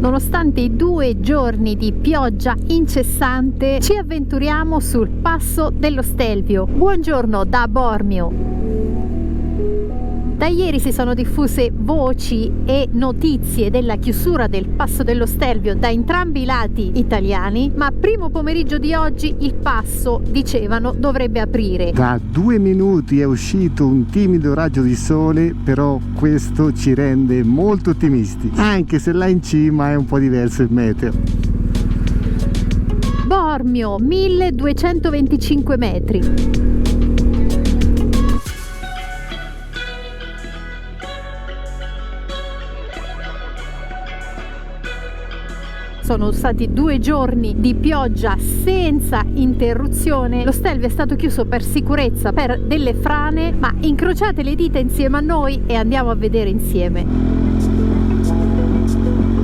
Nonostante i 2 giorni di pioggia incessante, ci avventuriamo sul passo dello Stelvio. Buongiorno da Bormio. Da ieri si sono diffuse voci e notizie della chiusura del passo dello Stelvio da entrambi i lati italiani, ma primo pomeriggio di oggi il passo, dicevano, dovrebbe aprire. Da 2 minuti è uscito un timido raggio di sole, però questo ci rende molto ottimisti, anche se là in cima è un po' diverso il meteo. Bormio, 1225 metri. Sono stati 2 giorni di pioggia senza interruzione. Lo Stelvio è stato chiuso per sicurezza, per delle frane, ma incrociate le dita insieme a noi e andiamo a vedere insieme.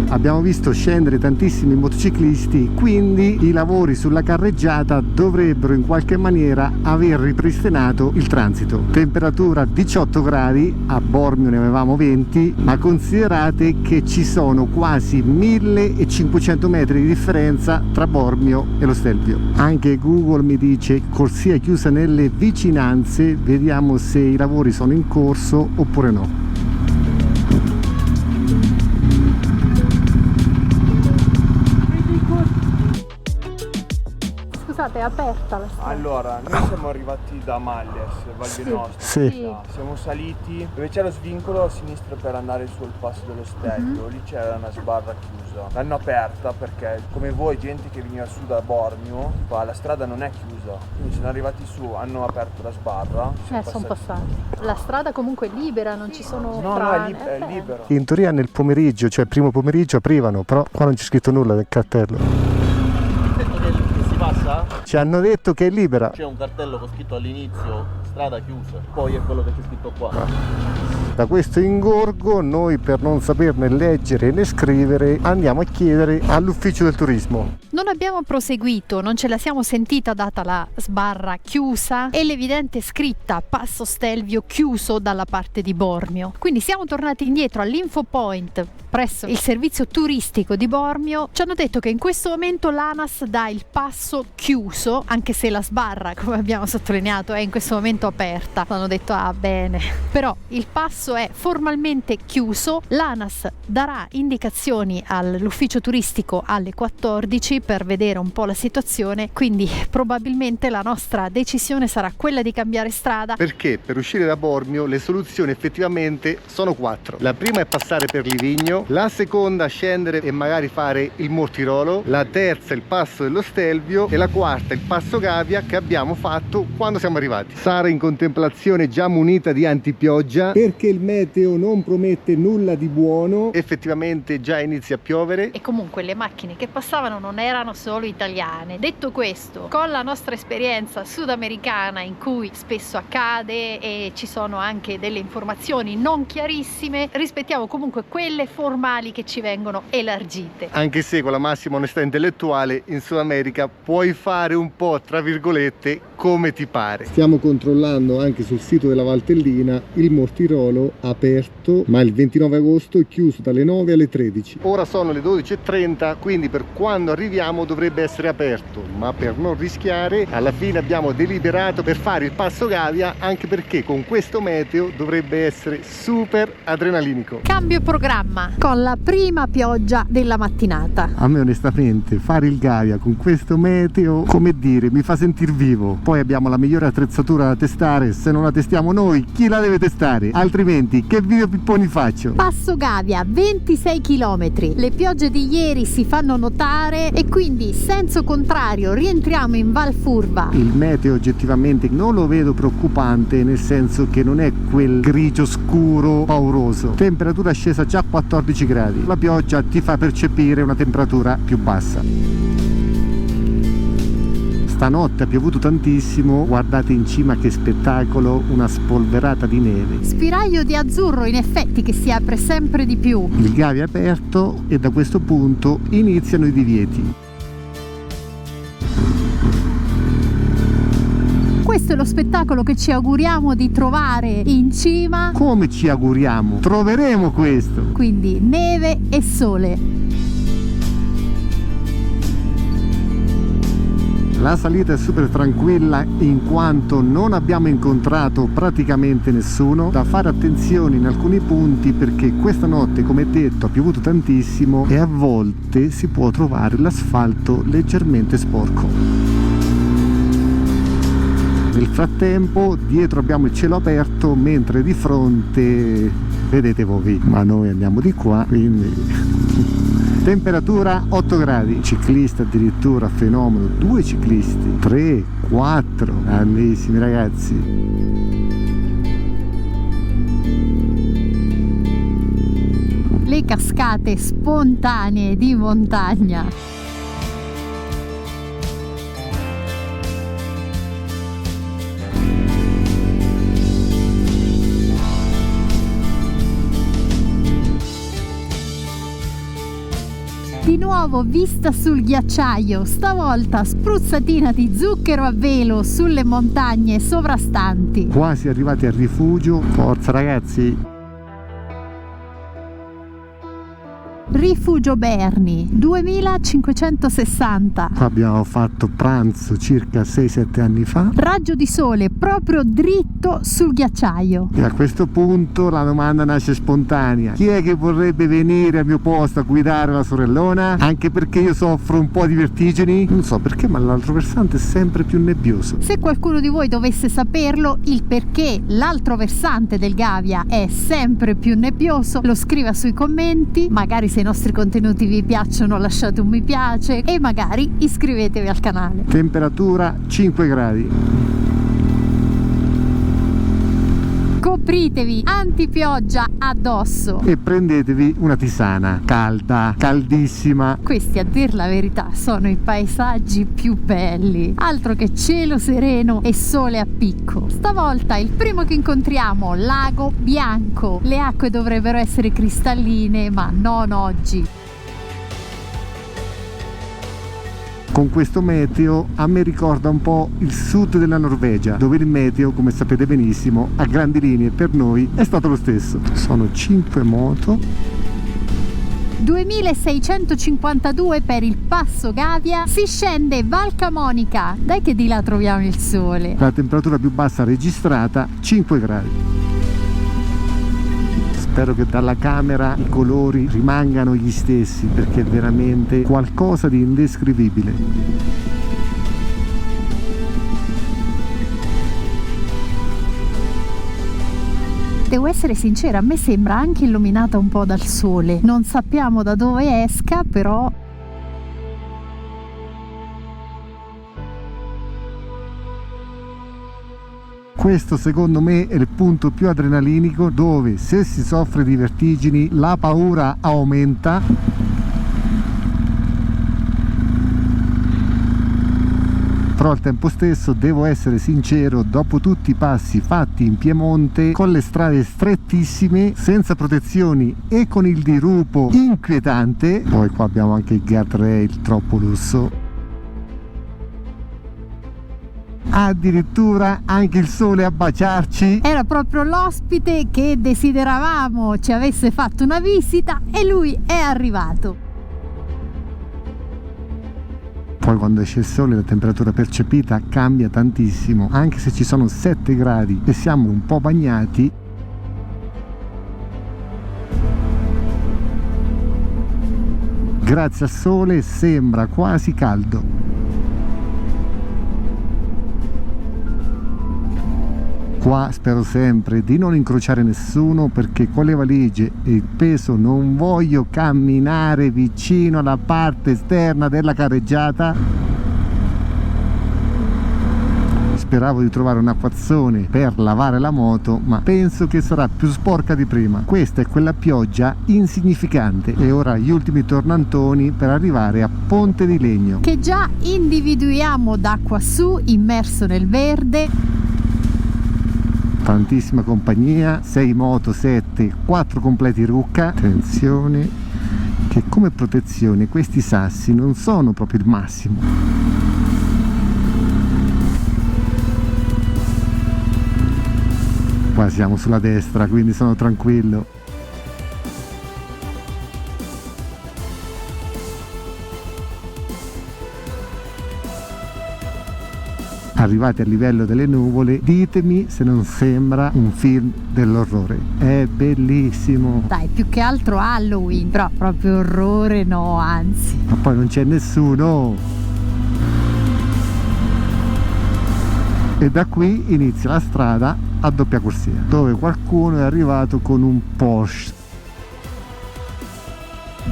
Abbiamo visto scendere tantissimi motociclisti, quindi i lavori sulla carreggiata dovrebbero in qualche maniera aver ripristinato il transito. Temperatura 18 gradi, a Bormio ne avevamo 20, ma considerate che ci sono quasi 1500 metri di differenza tra Bormio e lo Stelvio. Anche Google mi dice corsia chiusa nelle vicinanze, vediamo se i lavori sono in corso oppure no. Scusate, è aperta la strada. Allora, noi siamo arrivati da Malles, Valle Nostra. Sì. Siamo saliti dove c'è lo svincolo a sinistra per andare sul passo dello Stelvio. Lì c'era una sbarra chiusa. L'hanno aperta perché, come voi, gente che veniva su da Bormio, la strada non è chiusa. Quindi sono arrivati su, hanno aperto la sbarra. Sono passati. La strada comunque è libera, non ci sono No, frane. è libera. In teoria nel pomeriggio, cioè primo pomeriggio aprivano, però qua non c'è scritto nulla nel cartello. Ci hanno detto che è libera. C'è un cartello con scritto all'inizio strada chiusa, poi è quello che c'è scritto qua. Da questo ingorgo noi, per non saperne leggere né scrivere, andiamo a chiedere all'ufficio del turismo. Non abbiamo proseguito, non ce la siamo sentita data la sbarra chiusa e l'evidente scritta Passo Stelvio chiuso dalla parte di Bormio. Quindi siamo tornati indietro all'info point presso il servizio turistico di Bormio. Ci hanno detto che in questo momento l'ANAS dà il passo chiuso, anche se la sbarra, come abbiamo sottolineato, è in questo momento aperta. Hanno detto bene, però il passo è formalmente chiuso. L'ANAS darà indicazioni all'ufficio turistico alle 14 per vedere un po' la situazione, quindi probabilmente la nostra decisione sarà quella di cambiare strada. Perché per uscire da Bormio le soluzioni effettivamente sono 4. La prima è passare per Livigno, la seconda scendere e magari fare il Mortirolo, la terza il passo dello Stelvio e la quarta il passo Gavia che abbiamo fatto quando siamo arrivati. Sara in contemplazione già munita di antipioggia perché il meteo non promette nulla di buono. Effettivamente già inizia a piovere E comunque le macchine che passavano non erano solo italiane. Detto questo, con la nostra esperienza sudamericana in cui spesso accade e ci sono anche delle informazioni non chiarissime, rispettiamo comunque quelle formali che ci vengono elargite. Anche se con la massima onestà intellettuale in Sud America puoi fare un po' tra virgolette come ti pare. Stiamo controllando anche sul sito della Valtellina il Mortirolo aperto, ma il 29 agosto è chiuso dalle 9 alle 13. Ora sono le 12:30, quindi per quando arriviamo dovrebbe essere aperto, ma per non rischiare alla fine abbiamo deliberato per fare il passo Gavia, anche perché con questo meteo dovrebbe essere super adrenalinico. Cambio programma con la prima pioggia della mattinata. A me onestamente fare il Gavia con questo meteo, come dire, mi fa sentir vivo. Poi abbiamo la migliore attrezzatura da testare, se non la testiamo noi chi la deve testare? Altrimenti che video pipponi faccio? Passo Gavia, 26 km. Le piogge di ieri si fanno notare e quindi senso contrario rientriamo in Val Furva. Il meteo oggettivamente non lo vedo preoccupante, nel senso che non è quel grigio scuro pauroso. Temperatura scesa già a 14 gradi. La pioggia ti fa percepire una temperatura più bassa. Stanotte ha piovuto tantissimo, guardate in cima che spettacolo, una spolverata di neve. Spiraglio di azzurro in effetti che si apre sempre di più. Il Gavia è aperto e da questo punto iniziano i divieti. Questo è lo spettacolo che ci auguriamo di trovare in cima. Come ci auguriamo? Troveremo questo! Quindi neve e sole. La salita è super tranquilla in quanto non abbiamo incontrato praticamente nessuno. Da fare attenzione in alcuni punti perché questa notte, come detto, ha piovuto tantissimo e a volte si può trovare l'asfalto leggermente sporco. Nel frattempo dietro abbiamo il cielo aperto, mentre di fronte vedete voi, ma noi andiamo di qua, quindi temperatura 8 gradi, ciclista addirittura fenomeno, 2 ciclisti, 3, 4, grandissimi ragazzi. Le cascate spontanee di montagna. Di nuovo vista sul ghiacciaio, stavolta spruzzatina di zucchero a velo sulle montagne sovrastanti. Quasi arrivati al rifugio, forza ragazzi! Rifugio Berni, 2560. Qua abbiamo fatto pranzo circa 6-7 anni fa. Raggio di sole proprio dritto sul ghiacciaio. E a questo punto la domanda nasce spontanea: chi è che vorrebbe venire al mio posto a guidare la sorellona? Anche perché io soffro un po' di vertigini. Non so perché, ma l'altro versante è sempre più nebbioso. Se qualcuno di voi dovesse saperlo, il perché l'altro versante del Gavia è sempre più nebbioso, lo scriva sui commenti. Magari se i nostri contenuti vi piacciono lasciate un mi piace e magari iscrivetevi al canale. Temperatura 5 gradi. Copritevi, antipioggia addosso. E prendetevi una tisana calda, caldissima. Questi, a dir la verità, sono i paesaggi più belli. Altro che cielo sereno e sole a picco. Stavolta il primo che incontriamo, lago bianco. Le acque dovrebbero essere cristalline, ma non oggi. Con questo meteo a me ricorda un po' il sud della Norvegia, dove il meteo, come sapete benissimo, a grandi linee per noi è stato lo stesso. Sono 5 moto. 2652 per il passo Gavia, si scende Val Camonica. Dai che di là troviamo il sole. La temperatura più bassa registrata 5 gradi. Spero che dalla camera i colori rimangano gli stessi, perché è veramente qualcosa di indescrivibile. Devo essere sincera, a me sembra anche illuminata un po' dal sole. Non sappiamo da dove esca, però Questo secondo me è il punto più adrenalinico, dove se si soffre di vertigini la paura aumenta. Però al tempo stesso devo essere sincero, dopo tutti i passi fatti in Piemonte con le strade strettissime, senza protezioni e con il dirupo inquietante, poi qua abbiamo anche il guardrail troppo lusso, addirittura anche il sole a baciarci. era proprio l'ospite che desideravamo ci avesse fatto una visita e lui è arrivato. Poi quando esce il sole la temperatura percepita cambia tantissimo, anche se ci sono 7 gradi e siamo un po' bagnati. Grazie al sole sembra quasi caldo. Qua spero sempre di non incrociare nessuno, perché con le valigie e il peso non voglio camminare vicino alla parte esterna della carreggiata. Speravo di trovare un acquazzone per lavare la moto, ma penso che sarà più sporca di prima. Questa è quella pioggia insignificante e ora gli ultimi tornantoni per arrivare a Ponte di Legno, Che già individuiamo da quassù, immerso nel verde. tantissima compagnia, 6 moto, 7, 4 completi rucca. Attenzione che come protezione questi sassi non sono proprio il massimo. Qua siamo sulla destra, quindi sono tranquillo. arrivati a livello delle nuvole, ditemi se non sembra un film dell'orrore. È bellissimo. Dai, più che altro Halloween, però proprio orrore no, anzi. Ma poi non c'è nessuno. E da qui inizia la strada a doppia corsia, dove qualcuno è arrivato con un Porsche.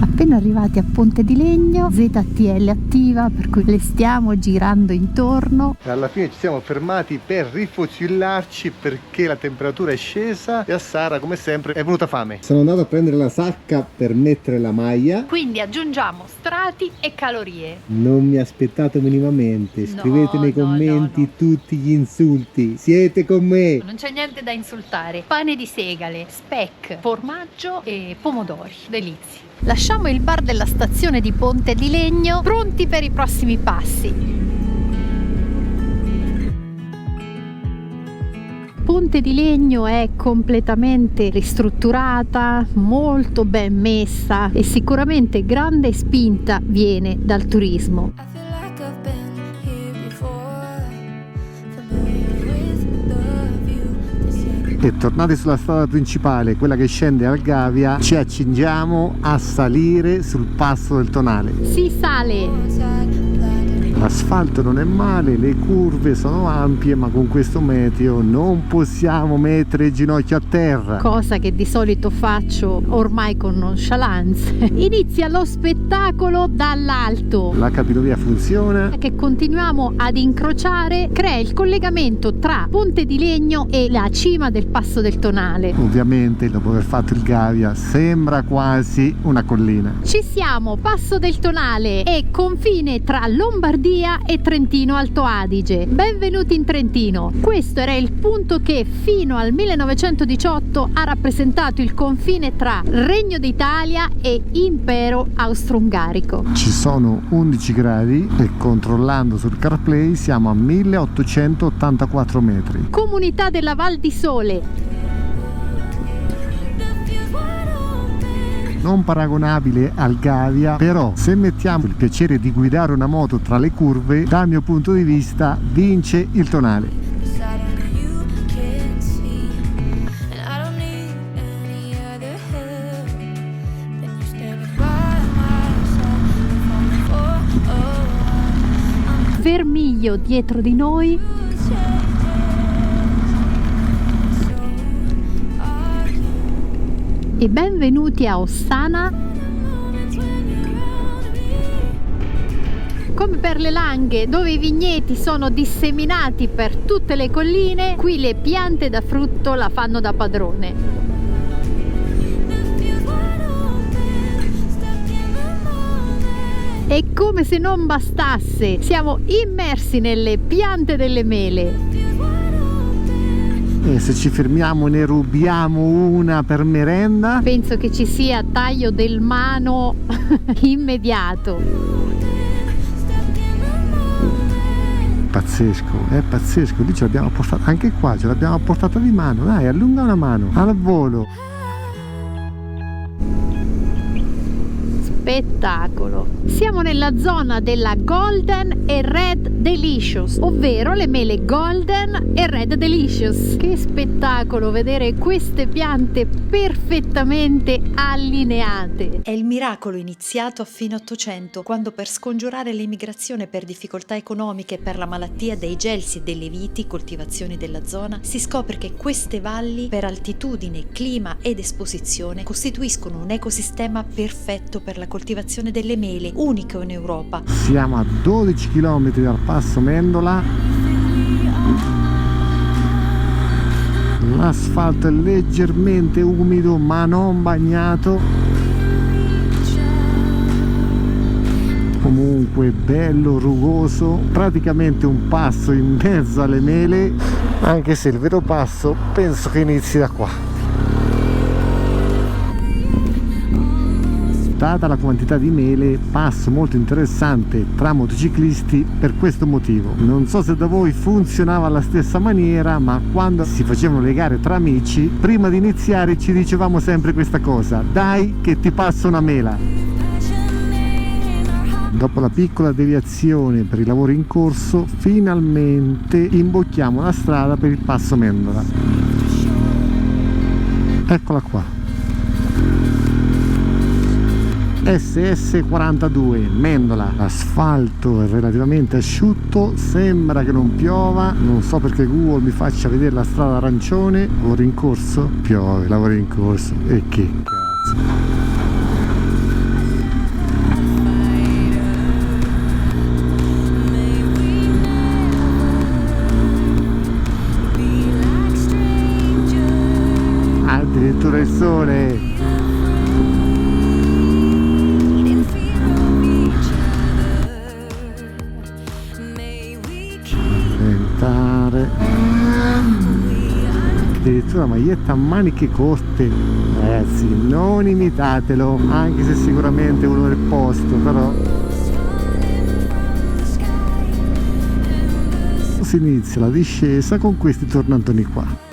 Appena arrivati a Ponte di Legno, ZTL attiva, per cui le stiamo girando intorno. E alla fine ci siamo fermati per rifocillarci perché la temperatura è scesa e a Sara, come sempre, è venuta fame. Sono andato a prendere la sacca per mettere la maglia. Quindi aggiungiamo strati e calorie. Non mi aspettate minimamente, scrivete nei commenti no. tutti gli insulti. Siete con me. Non c'è niente da insultare. Pane di segale, speck, formaggio e pomodori, delizi. Lasciamo il bar della stazione di Ponte di Legno, pronti per i prossimi passi. Ponte di Legno è completamente ristrutturata, molto ben messa e sicuramente grande spinta viene dal turismo. E tornati sulla strada principale, quella che scende al Gavia, ci accingiamo a salire sul passo del Tonale. Si sale! L'asfalto non è male, le curve sono ampie, ma con questo meteo non possiamo mettere il ginocchio a terra. Cosa che di solito faccio ormai con nonchalance. Inizia lo spettacolo dall'alto. La capinovia funziona. Che continuiamo ad incrociare, crea il collegamento tra Ponte di Legno e la cima del Passo del Tonale. Ovviamente, dopo aver fatto il Gavia, sembra quasi una collina. Ci siamo, Passo del Tonale e confine tra Lombardia e Trentino Alto Adige. Benvenuti in Trentino. Questo era il punto che fino al 1918 ha rappresentato il confine tra Regno d'Italia e Impero Austro-Ungarico. Ci sono 11 gradi e controllando sul CarPlay siamo a 1884 metri. Comunità della Val di Sole. Non paragonabile al Gavia, però se mettiamo il piacere di guidare una moto tra le curve, dal mio punto di vista vince il Tonale. Vermiglio dietro di noi. E benvenuti a Ossana. Come per le Langhe, dove i vigneti sono disseminati per tutte le colline, qui le piante da frutto la fanno da padrone. E come se non bastasse, siamo immersi nelle piante delle mele. E se ci fermiamo ne rubiamo una per merenda. Penso che ci sia taglio del mano immediato. Pazzesco, è pazzesco. Lì ce l'abbiamo portata, anche qua ce l'abbiamo portata di mano. Dai, allunga una mano, al volo. Spettacolo! Siamo nella zona della Golden e Red Delicious, ovvero le mele Golden e Red Delicious. Che spettacolo vedere queste piante perfettamente allineate! È il miracolo iniziato a fine Ottocento, quando per scongiurare l'emigrazione per difficoltà economiche e per la malattia dei gelsi e delle viti, coltivazioni della zona, si scopre che queste valli, per altitudine, clima ed esposizione, costituiscono un ecosistema perfetto per la coltivazione delle mele, unico in Europa. Siamo a 12 km dal passo Mendola. L'asfalto è leggermente umido ma non bagnato. Comunque bello rugoso, praticamente un passo in mezzo alle mele, anche se il vero passo penso che inizi da qua. Data la quantità di mele, passo molto interessante tra motociclisti per questo motivo. Non so se da voi funzionava alla stessa maniera, ma quando si facevano le gare tra amici, prima di iniziare ci dicevamo sempre questa cosa: dai che ti passo una mela. Dopo la piccola deviazione per i lavori in corso, finalmente imbocchiamo la strada per il Passo Mendola. Eccola qua. SS42 Mendola. L'asfalto è relativamente asciutto, sembra che non piova, non so perché Google mi faccia vedere la strada arancione. Lavori in corso? Piove, lavori in corso. E che cazzo. Addirittura il sole. Addirittura maglietta a maniche corte, ragazzi, non imitatelo, anche se sicuramente è uno del posto, però si inizia la discesa con questi tornantoni qua.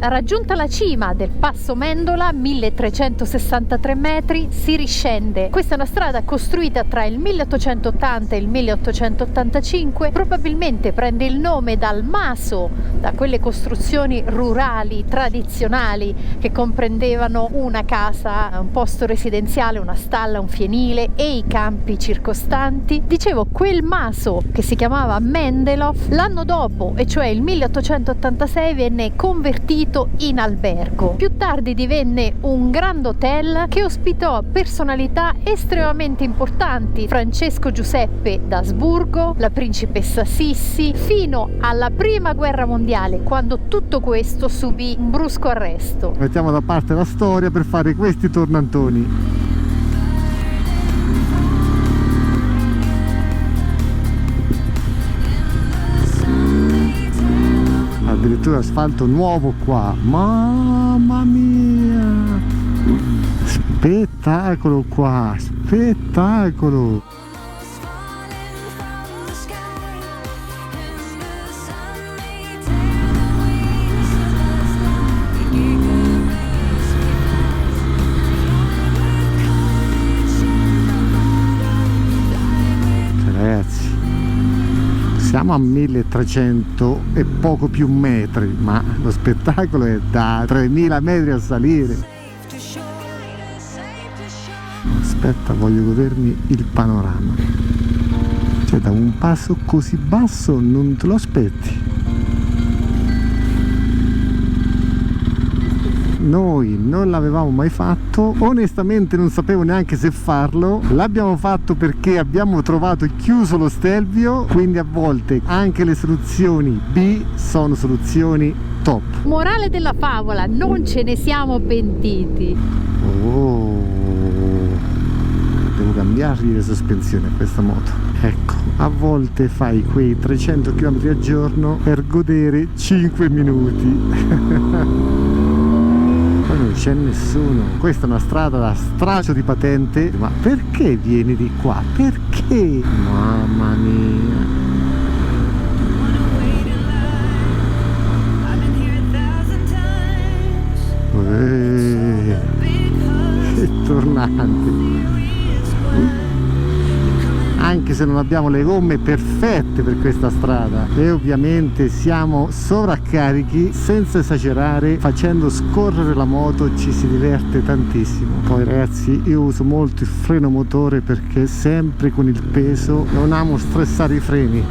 Raggiunta la cima del Passo Mendola, 1363 metri, si riscende. Questa è una strada costruita tra il 1880 e il 1885, probabilmente prende il nome dal maso, da quelle costruzioni rurali tradizionali che comprendevano una casa, un posto residenziale, una stalla, un fienile e i campi circostanti. Dicevo, quel maso che si chiamava Mendeloff, l'anno dopo, e cioè il 1886, venne convertito in albergo. Più tardi divenne un grand hotel che ospitò personalità estremamente importanti: Francesco Giuseppe d'Asburgo, la principessa Sissi, fino alla prima guerra mondiale, quando tutto questo subì un brusco arresto. Mettiamo da parte la storia per fare questi tornantoni. Addirittura asfalto nuovo qua, mamma mia, spettacolo qua, spettacolo. Ragazzi, siamo a 1300 e poco più metri, ma lo spettacolo è da 3000 metri a salire. Aspetta, voglio godermi il panorama. Cioè, da un passo così basso non te lo aspetti. Noi non l'avevamo mai fatto, onestamente non sapevo neanche se farlo, l'abbiamo fatto perché abbiamo trovato chiuso lo Stelvio, quindi a volte anche le soluzioni B sono soluzioni top. Morale della favola, non ce ne siamo pentiti. Oh, devo cambiargli le sospensioni a questa moto. Ecco, a volte fai quei 300 km al giorno per godere 5 minuti. Non c'è nessuno, questa è una strada da straccio di patente, ma perché vieni di qua? Perché? Mamma mia. Che tornante. Anche se non abbiamo le gomme perfette per questa strada e ovviamente siamo sovraccarichi, senza esagerare, facendo scorrere la moto ci si diverte tantissimo. Poi ragazzi, io uso molto il freno motore perché sempre con il peso non amo stressare i freni.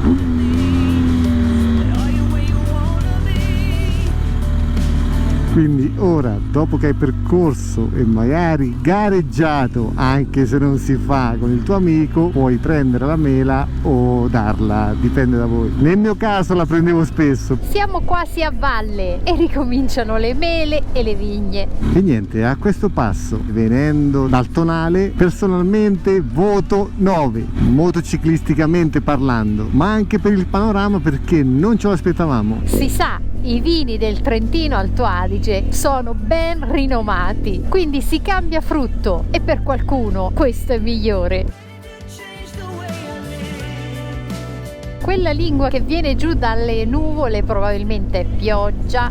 Quindi ora, dopo che hai percorso e magari gareggiato, anche se non si fa con il tuo amico, puoi prendere la mela o darla, dipende da voi. Nel mio caso la prendevo spesso. Siamo quasi a valle e ricominciano le mele e le vigne. E niente, a questo passo, venendo dal tonale, personalmente voto 9, motociclisticamente parlando, ma anche per il panorama perché non ce lo aspettavamo. Si sa, i vini del Trentino Alto Adige sono ben rinomati, quindi si cambia frutto e per qualcuno questo è migliore. Quella lingua che viene giù dalle nuvole probabilmente è pioggia.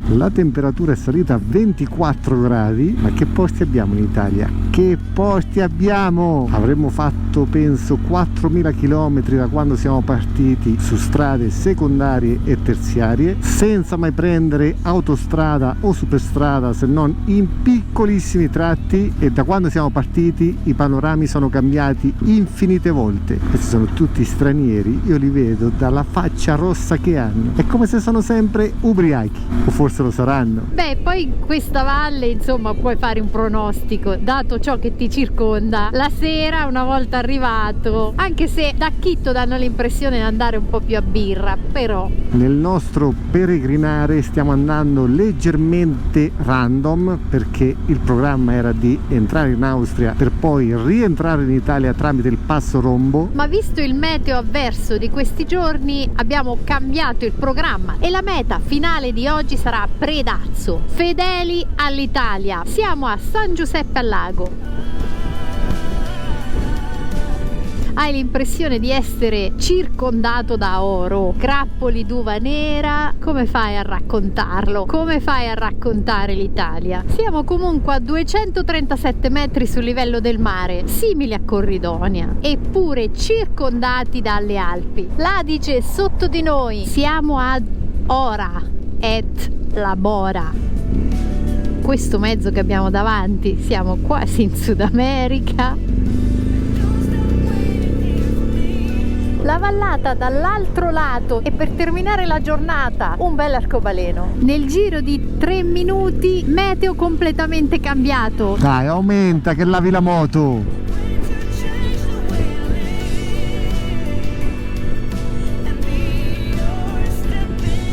La temperatura è salita a 24 gradi, ma che posti abbiamo in Italia? Che posti abbiamo? Avremmo fatto penso 4.000 km da quando siamo partiti su strade secondarie e terziarie, senza mai prendere autostrada o superstrada, se non in piccolissimi tratti, e da quando siamo partiti i panorami sono cambiati infinite volte. Questi sono tutti stranieri, io li vedo dalla faccia rossa che hanno, è come se sono sempre ubriachi, o forse lo saranno. Beh, poi in questa valle insomma puoi fare un pronostico dato ciò che ti circonda la sera una volta arrivato, anche se da Quito danno l'impressione di andare un po' più a birra, però nel nostro peregrinare stiamo andando leggermente random, perché il programma era di entrare in Austria per poi rientrare in Italia tramite il passo Rombo, ma visto il meteo avverso di questi giorni abbiamo cambiato il programma e la meta finale di oggi sarà Predazzo, fedeli all'Italia. Siamo a San Giuseppe al Lago. Hai l'impressione di essere circondato da oro, grappoli d'uva nera. Come fai a raccontarlo? Come fai a raccontare l'Italia? Siamo comunque a 237 metri sul livello del mare, simili a Corridonia, eppure circondati dalle Alpi. L'Adige è sotto di noi, siamo ad Ora et Labora. Questo mezzo che abbiamo davanti, siamo quasi in Sud America. La vallata dall'altro lato, e per terminare la giornata un bel arcobaleno. Nel giro di 3 minuti meteo completamente cambiato. Dai, aumenta che lavi la moto.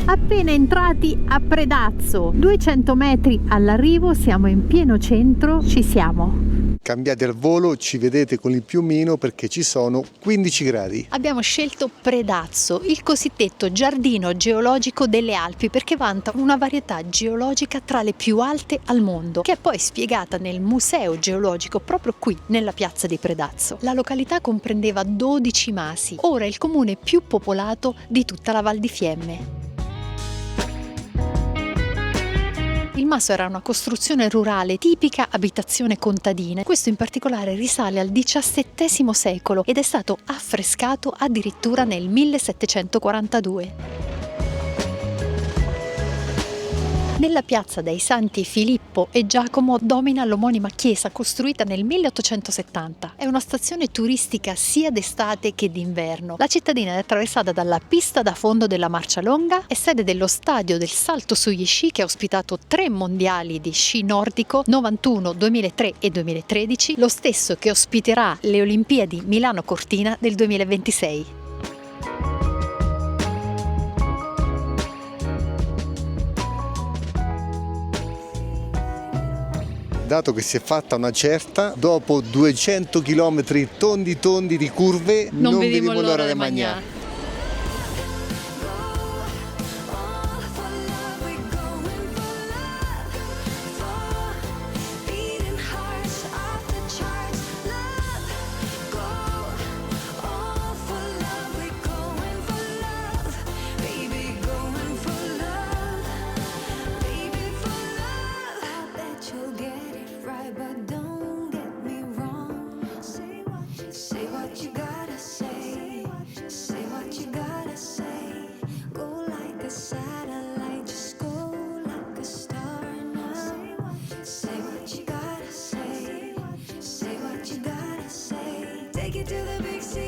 Appena entrati a Predazzo, 200 metri all'arrivo, siamo in pieno centro, ci siamo. Cambiate il volo, ci vedete con il piumino perché ci sono 15 gradi. Abbiamo scelto Predazzo, il cosiddetto giardino geologico delle Alpi, perché vanta una varietà geologica tra le più alte al mondo, che è poi spiegata nel museo geologico proprio qui nella piazza di Predazzo. La località comprendeva 12 masi, ora è il comune più popolato di tutta la Val di Fiemme. Il maso era una costruzione rurale, tipica abitazione contadina. Questo in particolare risale al XVII secolo ed è stato affrescato addirittura nel 1742. Nella piazza dei Santi Filippo e Giacomo domina l'omonima chiesa costruita nel 1870. È una stazione turistica sia d'estate che d'inverno. La cittadina è attraversata dalla pista da fondo della Marcialonga, è sede dello stadio del salto sugli sci che ha ospitato 3 mondiali di sci nordico 91, 2003 e 2013, lo stesso che ospiterà le Olimpiadi Milano-Cortina del 2026. Dato che si è fatta una certa, dopo 200 km tondi di curve, non vediamo l'ora di mangiare. Take it to the big city.